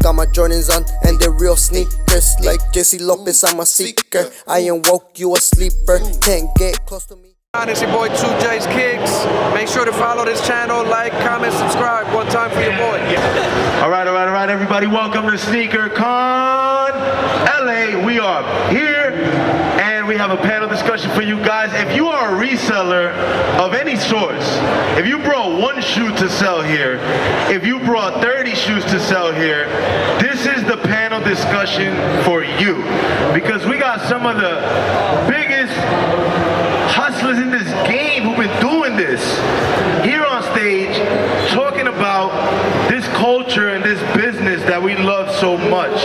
got my Jordans on and they're real sneakers. Like Jesse Lopez, I'm a seeker. I ain't woke, you a sleeper. Can't get close to me. It's your boy TwojsKicks. Make sure to follow this channel, like, comment, subscribe. One time for your boy. All right, everybody. Welcome to Sneakercon L.A. We are here, and we have a panel discussion for you guys. If you are a reseller of any sorts, if you brought one shoe to sell here, if you brought 30 shoes to sell here, this is the panel discussion for you. Because we got some of the biggest hustlers in this game who've been doing this here on stage, talking about this culture and this business that we love so much.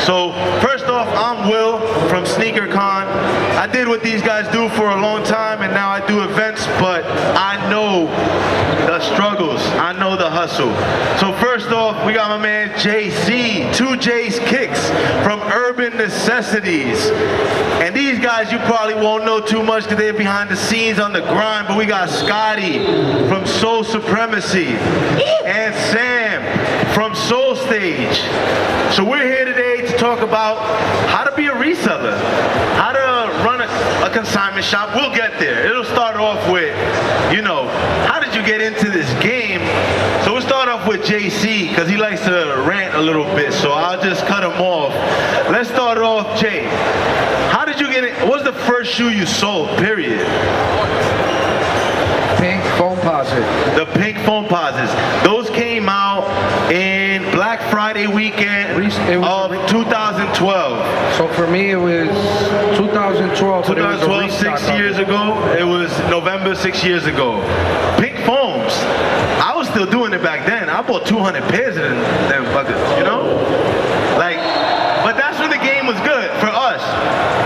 So first off, I'm Will from Sneakercon. I did what these guys do for a long time, and now I do events, but I know the struggles, I know the hustle. So first off, we got my man JC, TwojsKicks from Urban Necessities. And these guys you probably won't know too much because they're behind the scenes on the grind, but we got Scotty from Sole Supremacy and Sam from Soul Stage. So we're here today to talk about how to be a reseller, how to run a consignment shop. We'll get there. It'll start off with, you know, how did you get into this game? So we'll start off with JC because he likes to rant a little bit, so I'll just cut him off. Let's start off, Jay. How did you get it? What was the first shoe you sold, period? Pink foam posit. The pink foam posits. Those came out in Black Friday weekend of 2012. So for me, it was 2012. 2012, 6 years ago. It was November 6 years ago. Pink foams. I was still doing it back then. I bought 200 pairs of them buckets, you know? Like, but that's when the game was good for us.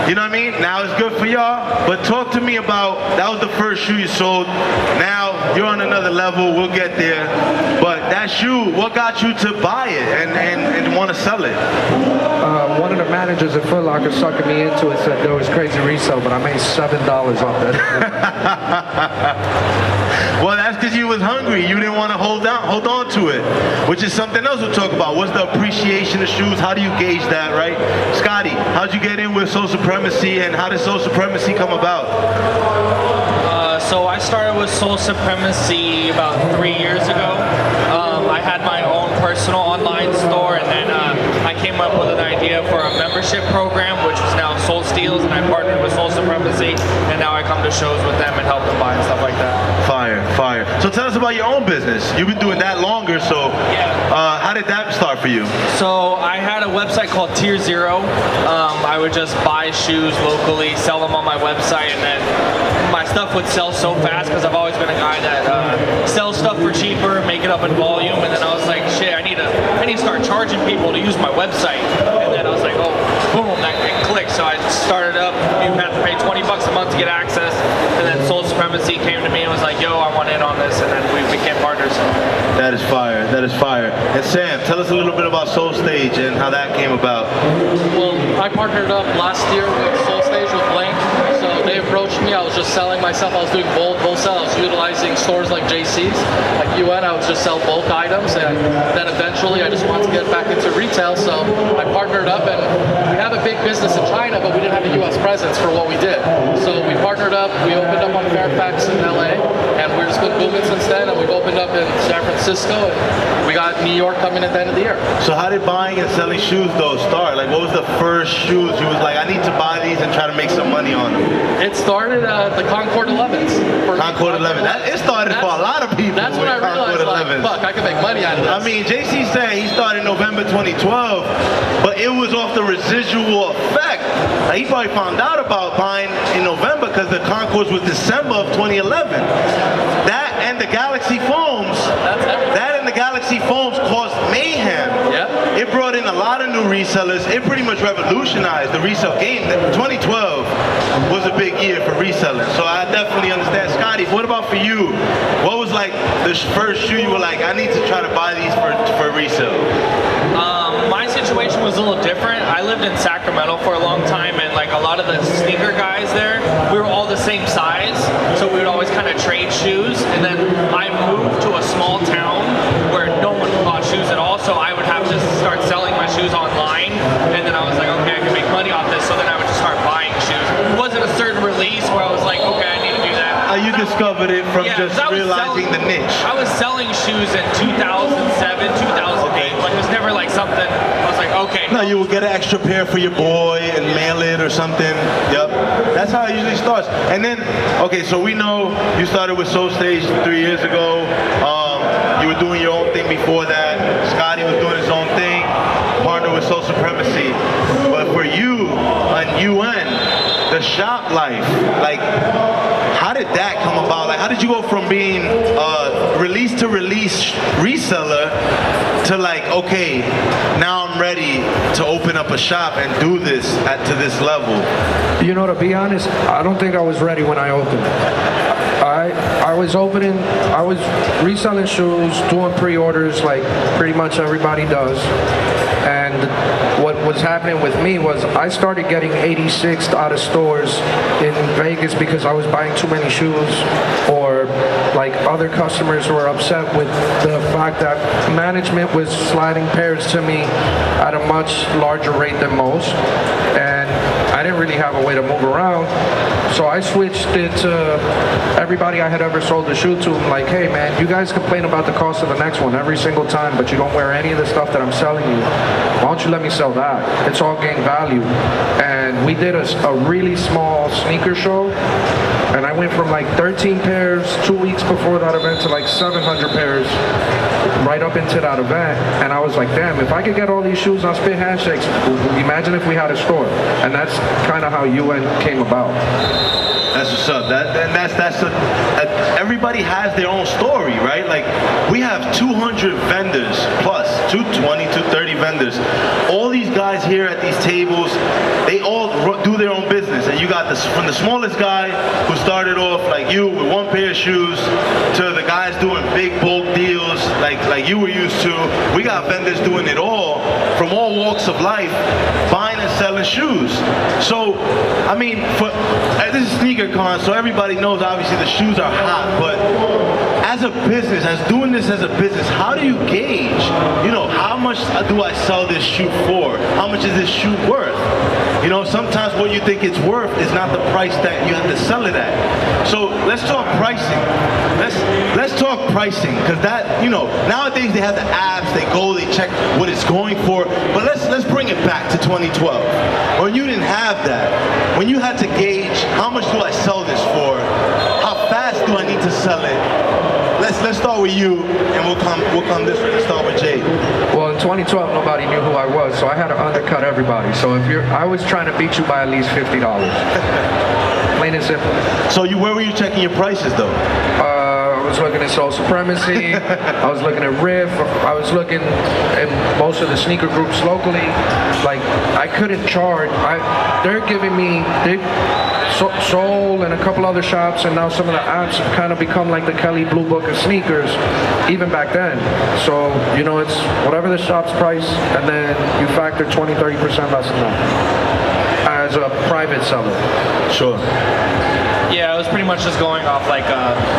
You know what I mean? Now it's good for y'all, but talk to me about, that was the first shoe you sold. Now you're on another level, we'll get there. But that shoe, what got you to buy it and want to sell it? One of the managers at Foot Locker sucking me into it said there was crazy resale, but I made $7 off that. Well, that's because you was hungry. You didn't want to hold on to it, which is something else we'll talk about. What's the appreciation of shoes? How do you gauge that, right? Scotty, how'd you get in with Sole Supremacy, and how did Sole Supremacy come about? So I started with Sole Supremacy about 3 years ago. I had my own personal online store, and then I came up with an idea for a membership program, which is now Soul Steals, and I partnered with Sole Supremacy, and now I come to shows with them and help them buy and stuff like that. Fire. So tell us about your own business. You've been doing that longer, so how did that start for you? So I had a website called Tier Zero. I would just buy shoes locally, sell them on my website, and then my stuff would sell so fast because I've always been a guy that sells stuff for cheaper, make it up in volume, and then I was like, shit, I need to start charging people to use my website. And then I was like, oh, boom, that clicked. So I started up. You have to pay $20 a month to get access, and then Sole Supremacy came to me and was like, yo, I want in on this, and then we became partners. That is fire. That is fire. And Sam, tell us a little bit about Soul Stage and how that came about. Well, I partnered up last year with Soul Stage with Blank. So they approached me. I was just selling myself. I was doing wholesale. I was utilizing stores like JC's, like UN. I would just sell bulk items, and then eventually I just wanted to get back into retail. So I partnered up, and we have a big business in China, but we didn't have a U.S. presence for what we did. So we partnered up. We opened up on Fairfax in L.A., and we've just been booming since then. And we've opened up in San Francisco, and we got New York coming at the end of the year. So how did buying and selling shoes though start? Like, what was the first shoes you was like, I need to buy these and try to make some money on them? It started at the Concord 11s. Concord 11. It started for a lot of people. That's when I realized, like, fuck, I can make money out of this. I mean, JC said he started in November 2012, but it was off the residual effect. Like, he probably found out about buying in November because the Concords was December of 2011. That and the Galaxy foams. That and the Galaxy foams caused mayhem. Yeah. It brought in a lot of new resellers. It pretty much revolutionized the resale game. 2012 was a big year for reselling. So I definitely understand. Scotty, what about for you? What was like the first shoe you were like, I need to try to buy these for resale? My situation was a little different. I lived in Sacramento for a long time, and like a lot of the sneaker guys there, we were all the same size, so we would always kind of trade shoes. And then I moved to a small town where no one bought shoes at all, so I would have to just 'cause I was realizing the niche. I was selling shoes in 2007, 2008. Like it was never like something. I was like, okay. No, you will get an extra pair for your boy and mail it or something. Yep. That's how it usually starts. And then, okay, so we know you started with Soul Stage 3 years ago. You were doing your own thing before that. Scotty was doing his own thing. Partner with Sole Supremacy. But for you on UN, the shop life, like, how did that come about? Like, how did you go from being release to release reseller to like, okay, now I'm ready to open up a shop and do this to this level? You know, to be honest, I don't think I was ready when I opened. I was reselling shoes, doing pre-orders like pretty much everybody does. And what was happening with me was I started getting 86 out of stores in Vegas because I was buying too many shoes, or like other customers were upset with the fact that management was sliding pairs to me at a much larger rate than most. And I didn't really have a way to move around. So I switched it to everybody I had ever sold a shoe to. I'm like, hey man, you guys complain about the cost of the next one every single time, but you don't wear any of the stuff that I'm selling you. Why don't you let me sell that? It's all gain value. And we did a really small sneaker show, and I went from like 13 pairs 2 weeks before that event to like 700 pairs right up into that event. And I was like, damn, if I could get all these shoes on Spit Handshakes, imagine if we had a store. And that's kind of how UN came about. That's what's up. Everybody has their own story, right? Like, we have 200 vendors plus, 220, 230 vendors. All these guys here at these tables, they all do their own business. And you got this from the smallest guy who started off like you with one pair of shoes to the guys doing big bulk deals like you were used to. We got vendors doing it all from all walks of life, buying and selling shoes. So, I mean, this is Sneakercon, so everybody knows obviously the shoes are hot, but as a business, as doing this as a business, how do you gauge, you know, how much do I sell this shoe for? How much is this shoe worth? You know, sometimes what you think it's worth is not the price that you have to sell it at. So let's talk pricing. Let's talk pricing, because that, you know, nowadays they have the apps, they go, they check what it's going for. But let's bring it back to 2012. When you didn't have that, when you had to gauge how much do I sell this for? How fast do I need to sell it? Let's start with you, and we'll come this way. Let's start with Jay. Well, in 2012, nobody knew who I was, so I had to undercut everybody. So I was trying to beat you by at least $50. Plain and simple. So where were you checking your prices though? I was looking at Sole Supremacy. I was looking at Riff. I was looking at most of the sneaker groups locally. Like, I couldn't charge. They're giving me Sole and a couple other shops, and now some of the apps have kind of become like the Kelly Blue Book of sneakers, even back then. So, you know, it's whatever the shop's price, and then you factor 20-30% less than that as a private seller. Sure. Yeah, it was pretty much just going off like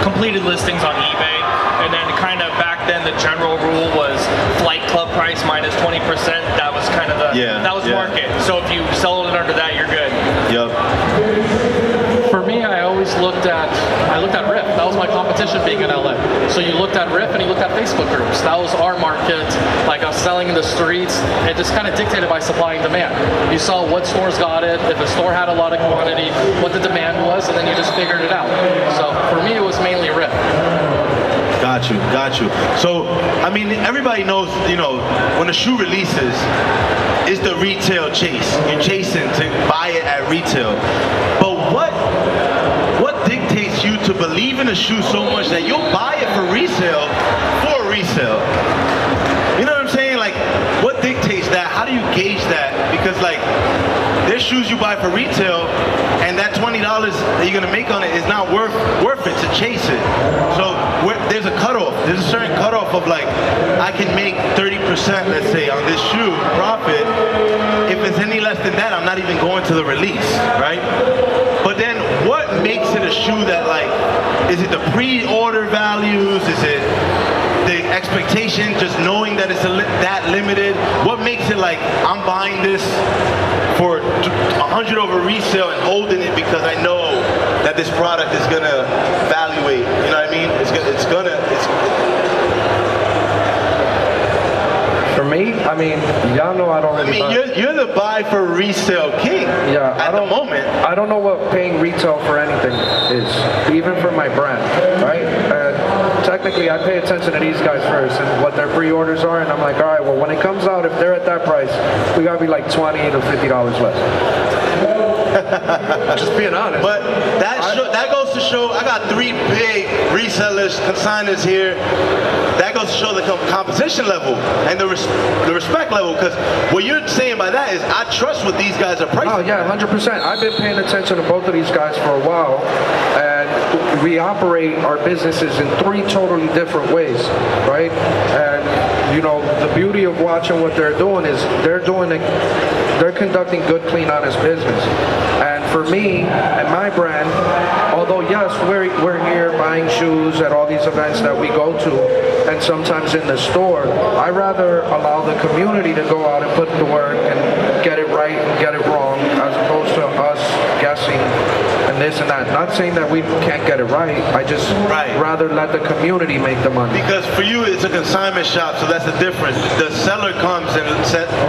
completed listings on eBay, and then kind of back then the general rule was Flight Club price minus 20%. That was kind of market. So if you sell it under that, you're good. Yep. For me, I always looked at Riff. That was my competition being in LA. So you looked at Riff and you looked at Facebook groups. That was our market. Like, I was selling in the streets. It just kind of dictated by supply and demand. You saw what stores got it, if a store had a lot of quantity, what the demand was, and then you just figured it out. So for me, it was mainly Riff. Got you. So, I mean, everybody knows, you know, when a shoe releases, it's the retail chase. You're chasing to buy it at retail. But what dictates you to believe in a shoe so much that you'll buy it for resale? You know what I'm saying? Like, what dictates that? How do you gauge that? Because, like, there's shoes you buy for retail, and that $20 that you're gonna make on it is not worth it to chase it. So there's a cutoff. There's a certain cutoff of like, I can make 30%, let's say, on this shoe profit. If it's any less than that, I'm not even going to the release, right? But then what makes it a shoe that, like, is it the pre-order values? Is it the expectation, just knowing that it's that limited? What makes it like, I'm buying this for 100 over resale and holding it because I know that this product is gonna evaluate? You know what I mean? For me, I mean, y'all know I don't really buy. You're the buy for resale king. Yeah, at the moment. I don't know what paying retail for anything is, even for my brand, right? And technically, I pay attention to these guys first and what their pre-orders are, and I'm like, all right, well, when it comes out, if they're at that price, we gotta be like $20 to $50 less. Just being honest. But that goes to show, I got 3 big resellers, consigners here. That goes to show the competition level and the respect level, because what you're saying by that is I trust what these guys are pricing. Oh yeah, 100%. I've been paying attention to both of these guys for a while, and we operate our businesses in 3 totally different ways, right? And you know, the beauty of watching what they're doing is they're conducting good, clean, honest business. And for me and my brand, although yes, we're here buying shoes at all these events that we go to, and sometimes in the store, I rather allow the community to go out and put the work and get it right and get it wrong, as opposed to us guessing and this and that. Not saying that we can't get it right, I just rather let the community make the money. Because for you, it's a consignment shop, so that's the difference. The seller comes and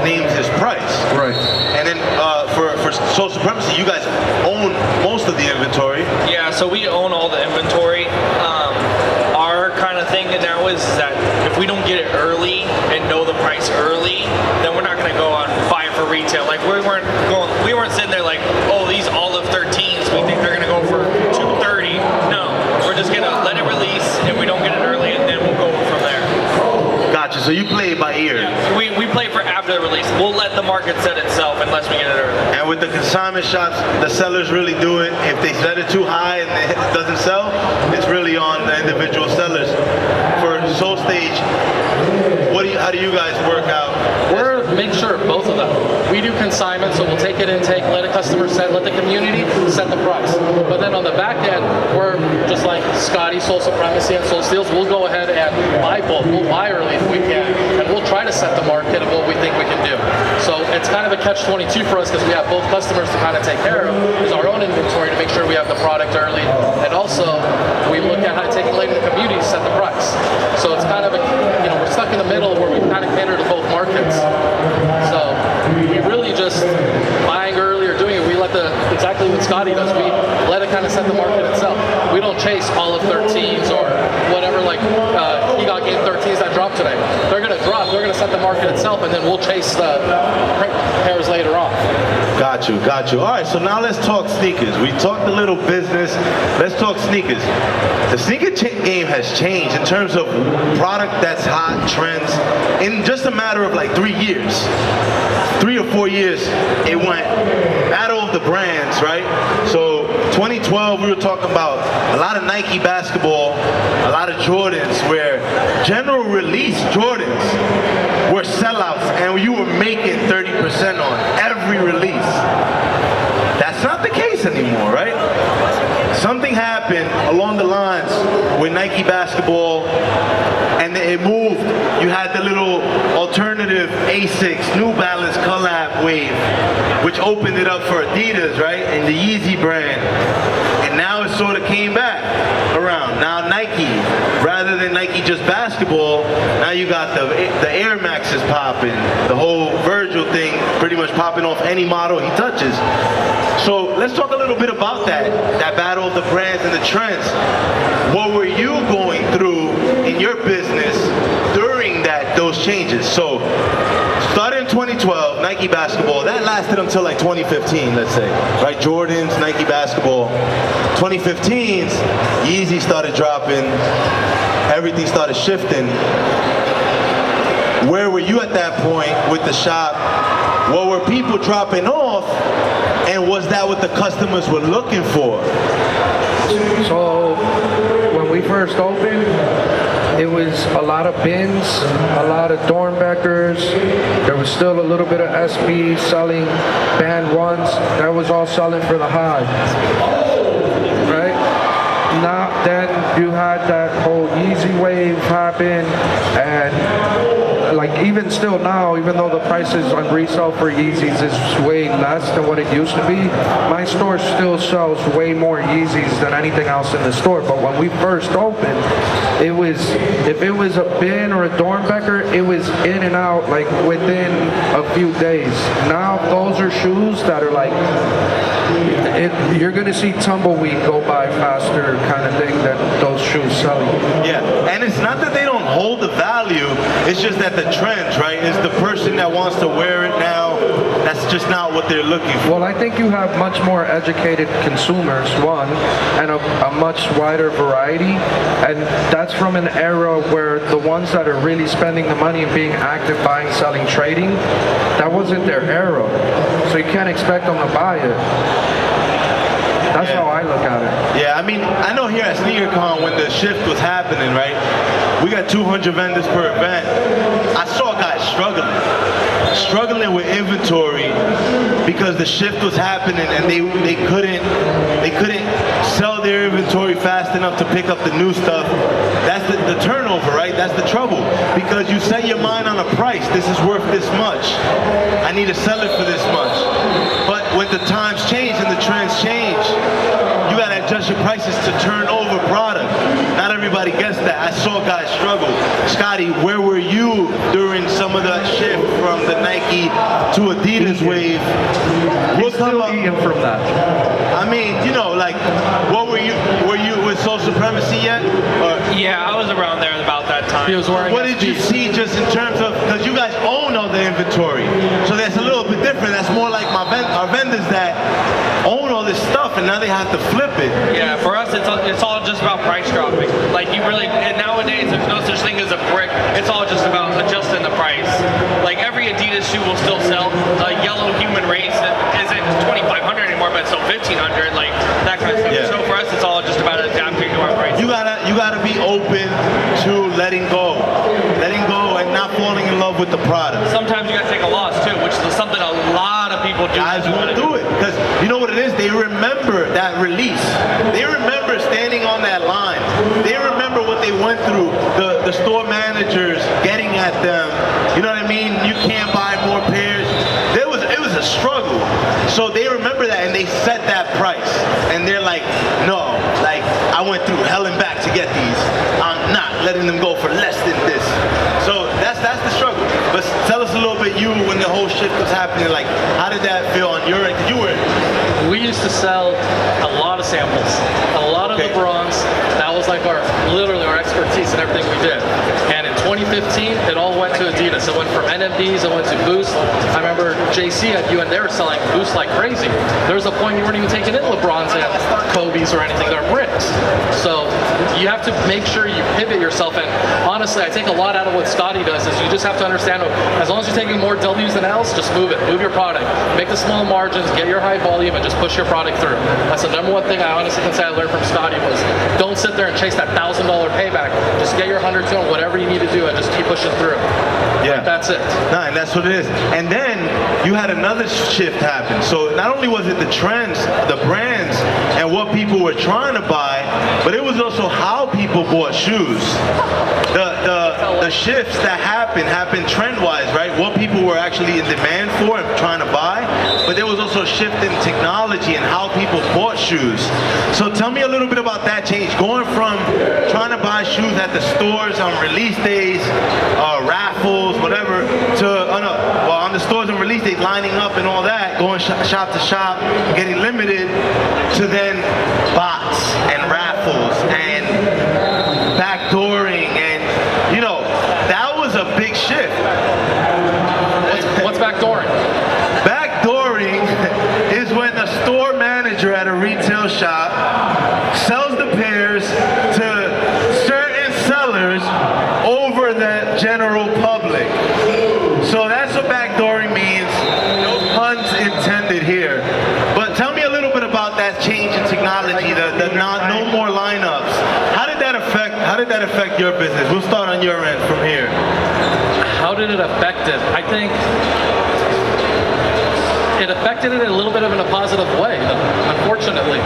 names his price. Right. And then for Sole Supremacy, you guys own most of the inventory. Yeah, so we own all the inventory. Our kind of thing now is that if we don't get it early and know the price early, then we're not going to go out and buy it for retail. Like we weren't sitting there like, oh, these olive 13s, we think they're going to go for $230. No, we're just going to let it release, and we don't get it early, and then we'll go from there. Gotcha. So you play it by ear. Yeah, we play for after the release. We'll let the market set itself unless we get it early. And with the consignment shops, the sellers really do it. If they set it too high and it doesn't sell, it's really on the individual sellers. For Sole Stage, how do you guys work out? Make sure both of them. We do consignment, so we'll take it intake, let a customer set, let the community set the price. But then on the back end, we're just like Scotty, Sole Supremacy, and Soul Steals. We'll go ahead and buy bulk. We'll buy early if we can, and we'll try to set the market of what we think we can do. So it's kind of a catch-22 for us, because we have both customers to kind of take care of. There's our own inventory to make sure we have the product early, and also we look at how to take it late in the community to set the price. So it's kind of a, we're stuck in the middle where we kind of cater to both markets. So we really just buying early or doing it. We let exactly what Scotty does. We let it kind of set the market itself. We don't chase olive 13s or whatever, like he got game 13s that dropped today. They're going to drop. They're going to set the market itself, and then we'll chase the pairs later on. Got you. All right, so now let's talk sneakers. We talked a little business. Let's talk sneakers. The sneaker game has changed in terms of product that's hot, trends, in just a matter of like 3 years. 3 or 4 years, it went battle of the brands, right? So 2012, we were talking about a lot of Nike basketball, a lot of Jordans, where general release Jordans were sellouts, and you were making 30% on every release. That's not the case anymore, right? Something happened along the lines with Nike basketball, and it moved. You had the little alternative Asics, New Balance collab wave, which opened it up for Adidas, right? And the Yeezy brand. And now it sort of came back around. Now Nike, rather than Nike just basketball, now you got the Air Maxes popping, the whole Virgil thing pretty much popping off any model he touches. So let's talk a little bit about that battle of the brands and the trends. What were you going through in your business during those changes? So started in 2012, Nike basketball, that lasted until like 2015, let's say, right? Jordans, Nike basketball. 2015s, Yeezy started dropping, everything started shifting. Where were you at that point with the shop? What were people dropping off? And was that what the customers were looking for? So when we first opened, it was a lot of bins, a lot of Dornbeckers. There was still a little bit of SB selling band ones. That was all selling for the high, right? Now then you had that whole Yeezy wave happen, and like even still now, even though the prices on resale for Yeezys is way less than what it used to be, my store still sells way more Yeezys than anything else in the store. But when we first opened, it was, if it was a bin or a Dornbecker, it was in and out like within a few days. Now those are shoes that are like, you're gonna see Tumbleweed go by faster kind of thing than those shoes selling. Yeah, and it's not that they don't hold the value, it's just that the trends, right, is the person that wants to wear it now, that's just not what they're looking for. Well, I think you have much more educated consumers, one, and a much wider variety, and that's from an era where the ones that are really spending the money and being active, buying, selling, trading, that wasn't their era. So you can't expect them to buy it. That's how I look at it. Yeah, I mean, I know here at Sneakercon when the shift was happening, right? We got 200 vendors per event. I saw guys struggling with inventory because the shift was happening and they couldn't sell their inventory fast enough to pick up the new stuff. That's the turnover, right? That's the trouble. Because you set your mind on a price. This is worth this much. I need to sell it for this much. But when the times change and the trends change, you gotta adjust your prices to turn over product. Not everybody gets that. I saw guys struggle. Scotty, where were you during some of that shift from the Nike to Adidas wave? We'll still eating from that. I mean, you know, like, what were you with Sole Supremacy yet? Yeah, I was around there about that time. He was wearing. What did you see just in terms of, because you guys own all the inventory, so that's a little bit different. That's more like our vendors that own all this stuff and now they have to flip it. Yeah, for us it's all just about price dropping. Like you really, and nowadays there's no such thing as a brick. It's all just about adjusting the price. Like every Adidas shoe will still sell. A yellow human race isn't 2,500 anymore, but it's still 1,500. Like that kind of stuff. Yeah. So for us, it's all just about adapting to our price. You gotta be open to letting go and not falling in love with the product. Sometimes you gotta take a loss too, which is something a lot of people do. Guys won't do it because you know what it is. They remember that release. They remember standing on that line. They remember what they went through. The store managers getting at them. You know what I mean? You can't buy more pairs. It was a struggle. So they remember that and they set that price. And they're like, no, like I went through hell and back to get these. I'm not letting them go for less than this. So that's the struggle. But tell us a little bit, you, when the whole shift was happening, like how did that feel on your end? 'Cause you were. We used to sell a lot of samples, a lot of LeBrons. That was like literally our expertise in everything we did. And in 2015, it all went to Adidas. It went from NMDs, it went to Boost. I remember JC at UN, they were selling Boost like crazy. There was a point you weren't even taking in LeBrons and Kobe's or anything. They're bricks. So you have to make sure you pivot yourself. And honestly, I take a lot out of what Scotty does is you just have to understand, as long as you're taking more W's than L's, just move it. Move your product. Make the small margins, get your high volume, and just push your product through. That's the number one thing I honestly can say I learned from Scotty was don't sit there and chase that $1,000 payback. Just get your 100 to whatever you need to do and just keep pushing through. Yeah. Like, that's it. No, and that's what it is. And then you had another shift happen. So not only was it the trends, the brands, and what people were trying to buy, but it was also how people bought shoes. The shifts that happened trend-wise, right? What people were actually in demand for and trying to buy, but there was also a shift in technology and how people bought shoes. So tell me a little bit about that change, going from trying to buy shoes at the stores on release days, raffles, whatever, to on the stores on release days, lining up and all that, going shop to shop, getting limited, to then bots and raffles and backdooring, and you know, that was a big shift. What's backdooring? Backdooring is when the store manager at a retail shop sells the pairs to certain sellers over the general public. So that's what backdooring means. No puns intended here. But tell me a little bit about that change in technology, no more lineups. How did that affect your business? We'll start on your end from here. How did it affect it? I think it affected it in a little bit of in a positive way, unfortunately.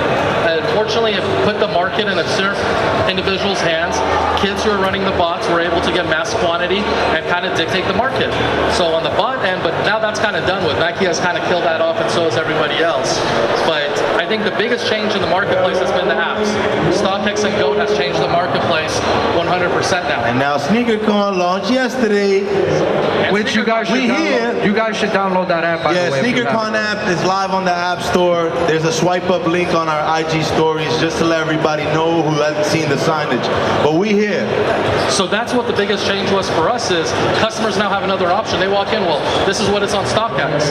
Unfortunately, it put the market in a certain individual's hands. Kids who are running the bots were able to get mass quantity and kind of dictate the market. So on the bot end, but now that's kind of done with. Nike has kind of killed that off, and so has everybody else. But I think the biggest change in the marketplace has been the apps. StockX and GOAT has changed the marketplace 100% now. And now SneakerCon launched yesterday. Which you guys should download that app, by the way. SneakerCon app is live on the App Store. There's a swipe up link on our IG stories just to let everybody know who hasn't seen the signage. But we here. So that's what the biggest change was for us is customers now have another option. They walk in, well, this is what it's on StockX.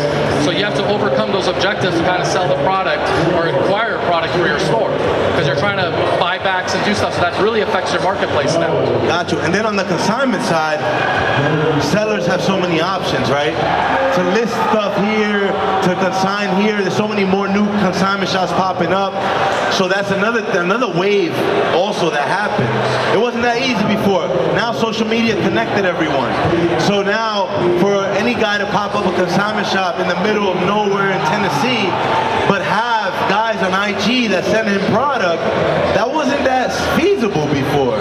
So you have to overcome those objectives to kind of sell the product or acquire a product for your store because you're trying to buy backs and do stuff. So that really affects your marketplace now. Got you. And then on the consignment side, sellers have so many options, right? To list stuff here, to consign here. There's so many more new consignment shops popping up. So that's another wave also that happened. It wasn't that easy before. Now social media connected everyone. So now for any guy to pop up a consignment shop in the middle of nowhere in Tennessee, but have guys on IG that send him product, that wasn't that feasible before.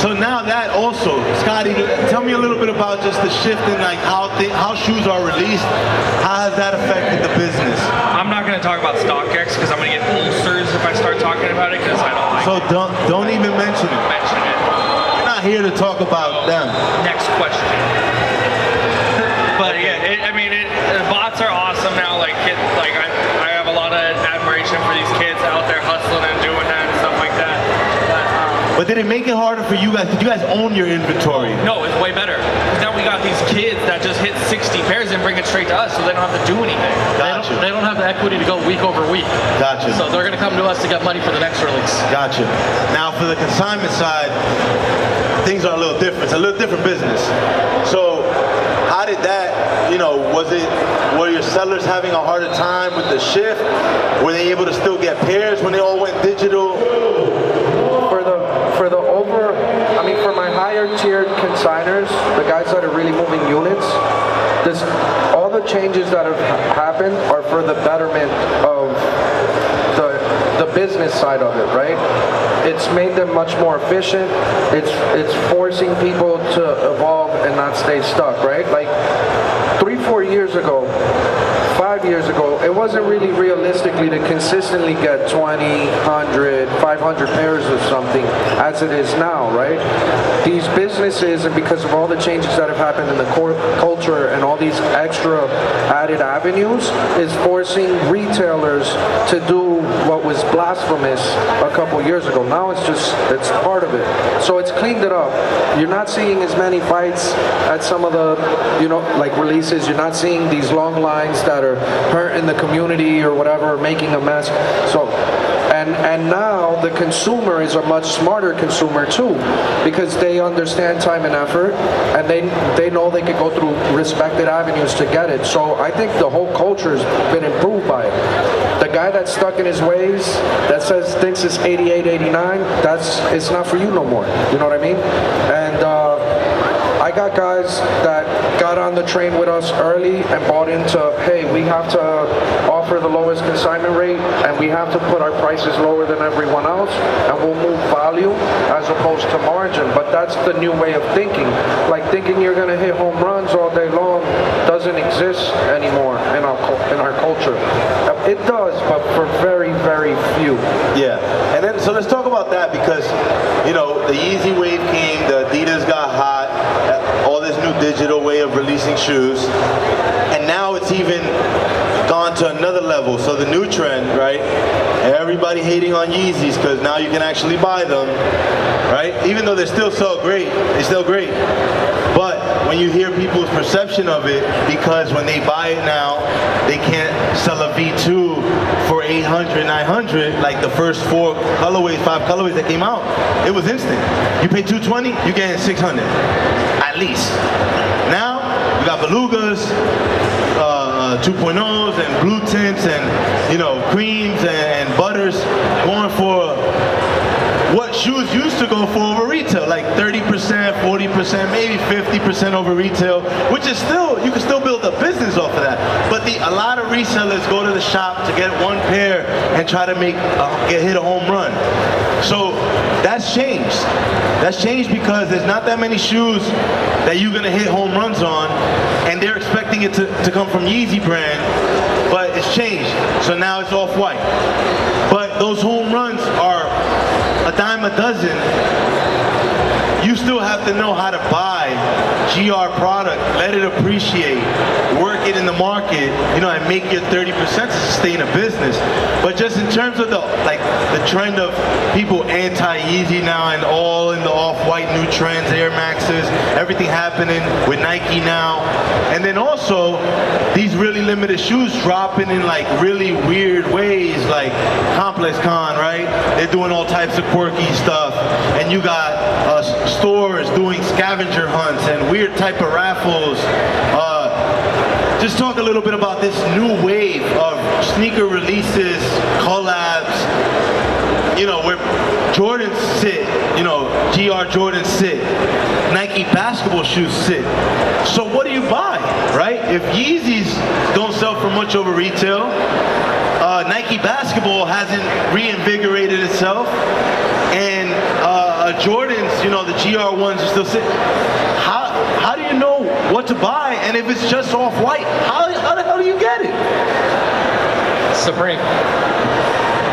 So now that also, Scotty, tell me a little bit about just the shift in like how shoes are released. How has that affected the business? I'm not going to talk about StockX because I'm going to get ulcers if I start talking about it because I don't like so don't even mention it. mention it. We're not here to talk about them. Next question. But yeah, bots are awesome now. Like kids, I have a lot of admiration for these kids out there hustling and doing that and stuff like that. But did it make it harder for you guys? Did you guys own your inventory? No, it's way better. Now we got these kids that just hit 60 pairs and bring it straight to us, so they don't have to do anything. Gotcha. They don't have the equity to go week over week. Gotcha. So they're going to come to us to get money for the next release. Gotcha. Now for the consignment side, things are a little different. It's a little different business. So how did that, were your sellers having a harder time with the shift? Were they able to still get pairs when they all went digital? For my higher tiered consigners, the guys that are really moving units, all the changes that have happened are for the betterment of the business side of it, right? It's made them much more efficient. It's forcing people to evolve and not stay stuck, right? Like 3-4 years ago, 5 years ago, it wasn't really realistically to consistently get 20, 100, 500 pairs of something as it is now, right? These businesses, and because of all the changes that have happened in the culture and all these extra added avenues, is forcing retailers to do what was blasphemous a couple years ago. Now it's part of it. So it's cleaned it up. You're not seeing as many fights at some of the, releases. You're not seeing these long lines that are hurting the community or whatever, making a mess. So, and now the consumer is a much smarter consumer too, because they understand time and effort, and they know they can go through respected avenues to get it. So I think the whole culture has been improved by it. The guy that's stuck in his ways, that thinks it's 88, 89, it's not for you no more. You know what I mean? And I got guys that got on the train with us early and bought into, hey, we have to offer the lowest consignment rate and we have to put our prices lower than everyone else and we'll move value as opposed to margin. But that's the new way of thinking. Like thinking you're going to hit home runs all day long doesn't exist anymore in our culture. It does, but for very, very few. Yeah, and then so let's talk about that because, the Yeezy wave came, the Adidas got hot, all this new digital way of releasing shoes, and now it's even gone to another level. So the new trend, right? Everybody hating on Yeezys because now you can actually buy them, right? Even though they still sell great, they're still great. But when you hear people's perception of it, because when they buy it now, they can't sell a V2 for 800, 900, like the first 5 colorways that came out. It was instant. You pay $220, you get 600, at least. Now, you got Belugas, 2.0s and blue tints and, creams and butters going for what shoes used to go for over retail, like 30%, 40%, maybe 50% over retail, which is still, you can still build a business off of that. But a lot of resellers go to the shop to get one pair and try to hit a home run. So that's changed. That's changed because there's not that many shoes that you're gonna hit home runs on, and they're expecting it to come from Yeezy brand, but it's changed. So now it's Off-White. But those home runs are a dime a dozen. You still have to know how to buy GR product, let it appreciate, work it in the market, you know, and make your 30% to sustain a business. But just in terms of the trend of people anti-Yeezy now and all in the Off-White new trends, Air Maxes, everything happening with Nike now. And then also these really limited shoes dropping in like really weird ways, like Complex Con, right? They're doing all types of quirky stuff. And you got stores doing scavenger hunts and weird type of raffles. Just talk a little bit about this new wave of sneaker releases, collabs, you know, where Jordans sit, you know, GR Jordans sit, Nike basketball shoes sit. So what do you buy, right? If Yeezys don't sell for much over retail, Nike basketball hasn't reinvigorated itself, and Jordans, you know, the GR ones are still sitting. How do you know what to buy? And if it's just Off-White, how the hell do you get it? Supreme.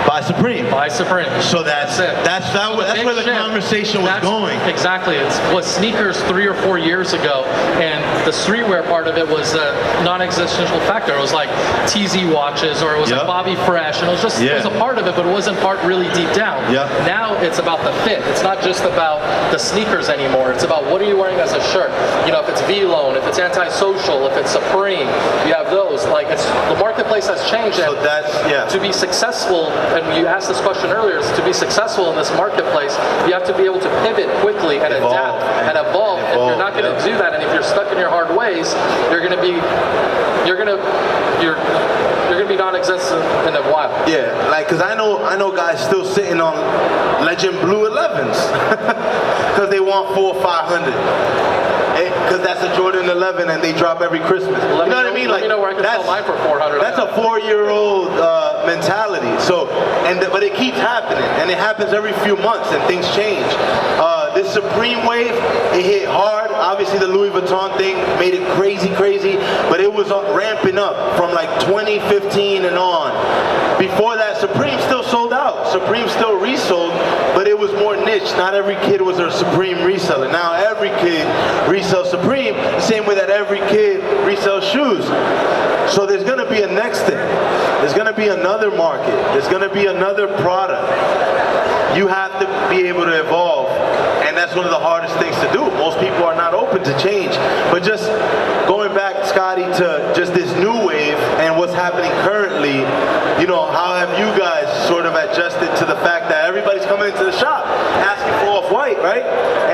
Buy Supreme. Buy Supreme. So that's it. That's where the conversation was going. Exactly. It was sneakers 3 or 4 years ago, and the streetwear part of it was a non-existential factor. It was like TZ watches, or it was like Bobby Fresh, and it was just it was a part of it, but it wasn't part really deep down. Now it's about the fit. It's not just about the sneakers anymore. It's about what are you wearing as a shirt. You know, if it's V-Lone, if it's antisocial, if it's Supreme, you have those. Like, it's the marketplace has changed. So that's to be successful. And you asked this question earlier, is to be successful in this marketplace, you have to be able to pivot quickly and adapt and evolve. If you're not going to do that, and if you're stuck in your hard ways, you're going to be non-existent in a while. Yeah, like, cause I know guys still sitting on Legend Blue 11s because they want 400 or 500. Because that's a Jordan 11 and they drop every Christmas. You know what I mean? Like, let me know where I can sell mine for 400. That's a 4-year-old mentality. So, but it keeps happening, and it happens every few months, and things change. This Supreme wave, it hit hard. Obviously, the Louis Vuitton thing made it crazy, but it was ramping up from like 2015 and on. Before that, Supreme still sold out. Supreme still resold, but it was more niche. Not every kid was a Supreme reseller. Now every kid resells Supreme, the same way that every kid resells shoes. So there's gonna be a next thing. There's gonna be another market. There's gonna be another product. You have to be able to evolve, and that's one of the hardest things to do. Most people are not open to change. But just going back, Scotty, to just this new wave and what's happening currently, you know, how have you guys sort of adjusted to the fact that everybody's coming into the shop asking for Off-White, right?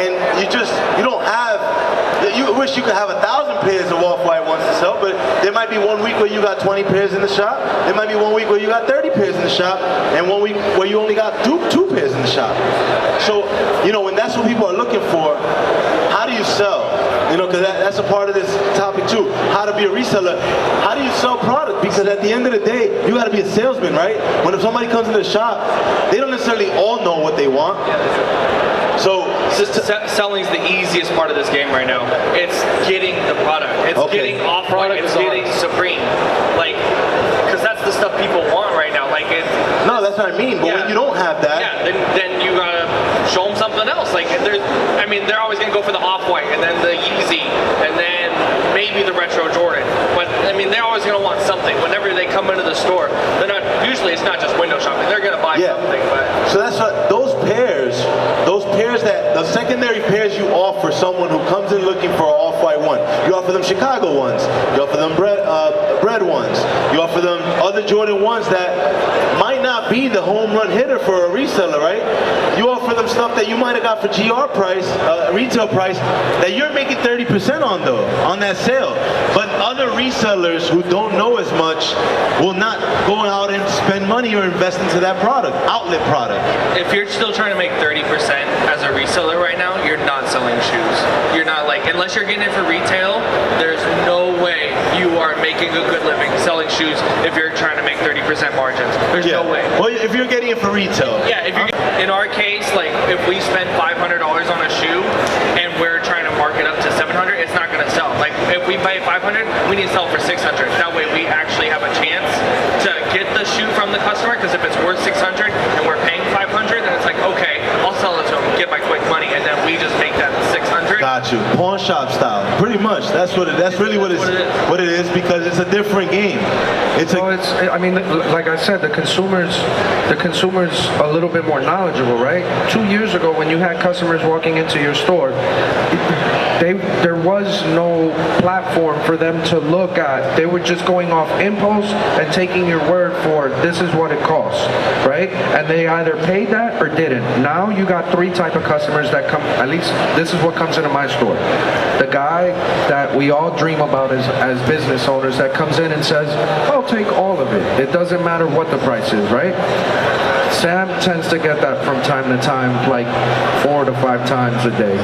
And you don't have, you wish you could have 1,000 pairs of Off-White ones to sell, but there might be 1 week where you got 20 pairs in the shop. There might be 1 week where you got 30 pairs in the shop, and 1 week where you only got two pairs in the shop. So, you know, when that's what people are looking for, how do you sell? You know, because that's a part of this topic too. How to be a reseller. How do you sell product? Because at the end of the day, you got to be a salesman, right? When if somebody comes in the shop, they don't necessarily all know what they want. So selling is the easiest part of this game right now. It's getting the product. It's getting Off-White. It's getting Supreme. Like, because that's the stuff people want right now. Like, no, that's what I mean. But when you don't have that, then you gotta show them something else. Like, they're always gonna go for the Off-White, and then the Yeezy, and then maybe the retro Jordan. But I mean, they're always gonna want something. Whenever they come into the store, they're not. Usually, it's not just window shopping. They're gonna buy something. But so that's what those pairs that the secondary pairs you offer someone who comes in looking for an Off-White one. You offer them Chicago ones. You offer them bread ones. You offer them other Jordan ones that might not be the home run hitter for a reseller, right? You offer them stuff that you might have got for GR price, retail price, that you're making 30% on though, on that sale. But other resellers who don't know as much will not go out and spend money or invest into that product, outlet product. If you're still trying to make 30% as a reseller right now, you're not selling shoes. You're not, like, unless you're getting it for retail, there's no way you are making making a good living selling shoes if you're trying to make 30% margins. There's no way. Well, if you're getting it for retail. Yeah, if you're, in our case, like if we spend $500 on a shoe and we're trying to mark it up to $700, it's not going to sell. Like if we buy $500, we need to sell for $600. That way we actually have a chance to get the shoe from the customer, because if it's worth $600 and we're paying $500, then it's like, okay, I'll sell it to them, get my quick money, and then we just make that $600. Got you. Pawn shop style. Pretty much. That's really what it is, because it's a different game. I mean, like I said, the consumer's a little bit more knowledgeable, right? 2 years ago, when you had customers walking into your store, there was no platform for them to look at. They were just going off impulse and taking your word for this is what it costs, right? And they either paid that or didn't. Now you got three type of customers that come, at least this is what comes into my store. The guy that we all dream about as business owners that comes in and says, I'll take all of it. It doesn't matter what the price is, right? Sam tends to get that from time to time, like 4 to 5 times a day,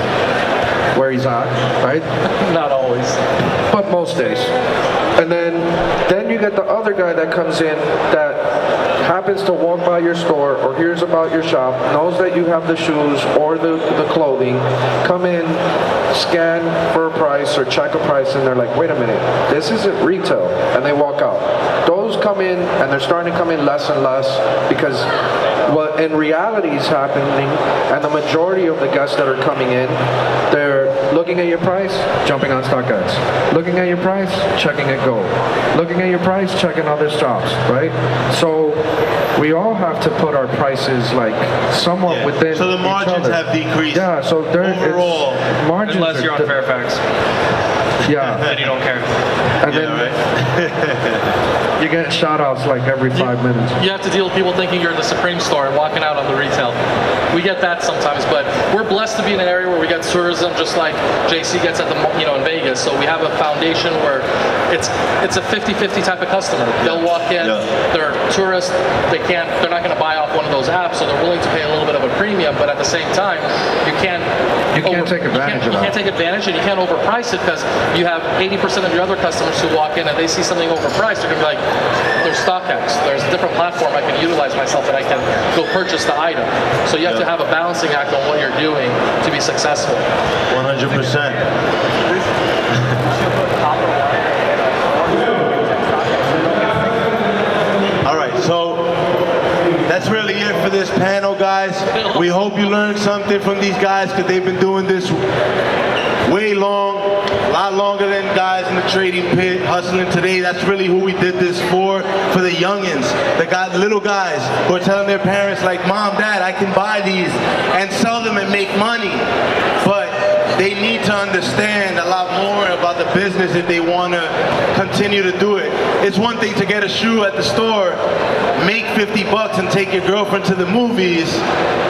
where he's at, right? Not always. But most days. And then you get the other guy that comes in that happens to walk by your store or hears about your shop, knows that you have the shoes or the clothing, come in, scan for a price or check a price, and they're like, wait a minute, this isn't retail, and they walk out. Those come in, and they're starting to come in less and less, because what in reality is happening, and the majority of the guests that are coming in, they're looking at your price, jumping on StockX. Looking at your price, checking at Go. Looking at your price, checking other shops, right? So we all have to put our prices like somewhat within. So the margins have decreased. Yeah, so overall. Margins Unless you're on Fairfax. Yeah. Then you don't care. And then you get shout outs like every 5 minutes. You have to deal with people thinking you're in the Supreme store and walking out on the retail. We get that sometimes, but we're blessed to be in an area where we get tourism just like JC gets at the, in Vegas. So we have a foundation where it's a 50-50 type of customer. They'll walk in, they're tourists, they're not going to buy off one of those apps, so they're willing to pay a little bit of a premium, but at the same time, you can't take advantage of that. You can't take advantage, and you can't overprice it, because you have 80% of your other customers who walk in and they see something overpriced, they're going to be like, there's StockX, there's a different platform I can utilize myself and I can go purchase the item. So you have to have a balancing act on what you're doing to be successful. 100%. All right, so that's really it for this panel, guys. We hope you learned something from these guys, because they've been doing this way long, a lot longer than guys in the trading pit hustling today. That's really who we did this for the youngins, the little guys who are telling their parents like, Mom, Dad, I can buy these and sell them and make money. But they need to understand a lot more about the business if they want to continue to do it. It's one thing to get a shoe at the store, make $50 and take your girlfriend to the movies,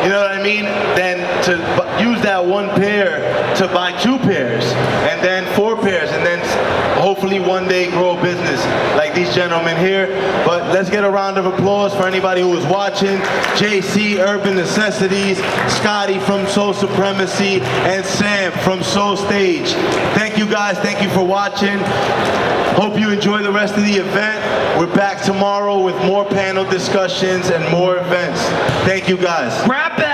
you know what I mean? Then to use that one pair to buy 2 pairs, and then 4 pairs, and then hopefully one day grow a business like these gentlemen here. But let's get a round of applause for anybody who was watching. JC, Urban Necessities, Scotty from Sole Supremacy, and Sam from Soul Stage. Thank you guys, thank you for watching. Hope you enjoy the rest of the event. We're back tomorrow with more panel discussions and more events. Thank you guys. Wrap it